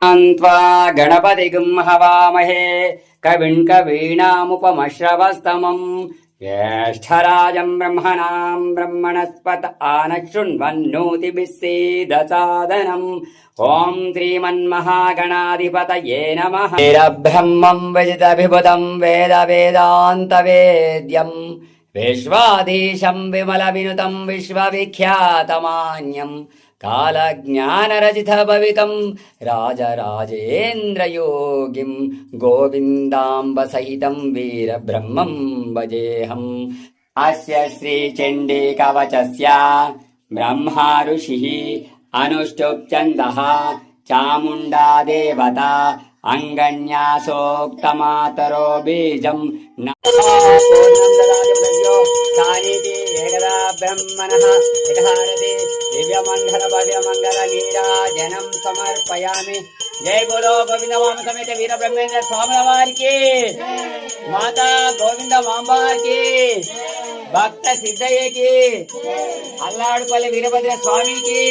त्वा गणपतिगुं हवामहे कविं कवीनामुपमश्रवस्तमम् ज्येष्ठराजं ब्रह्मणां ब्रह्मणस्पत आनशृण्वन्नोतिभिः सीदसादनम् ॐ श्रीमन्महागणाधिपतये नमः। ब्रह्मं विजितविभुतं वेद वेदान्तवेद्यम् विश्वाधीशं विमलविनुतं विश्वविख्यातमान्यम् कालज्ञानरजितभवितं राजराजेन्द्रयोगिं गोविन्दाम्बसहितं वीरब्रह्मं भजेऽहम्। अस्य श्रीचण्डीकवचस्य ब्रह्मा ऋषिः अनुष्टुप् छन्दः चामुण्डा देवता अंगन्यासोक्तमातरो बीजं एकदा ब्रह्मणः यथारति दिव्यमंगल भव्यमंगल नीराजनं समर्पयामि। जय बोलो गोविंद वाम समेत वीर ब्रह्मेंद्र स्वामी वारी की, माता गोविंद मांबा की, भक्त सिद्धయ్య की, अल्लाडपल्లి वीरभद्र स्वामी की।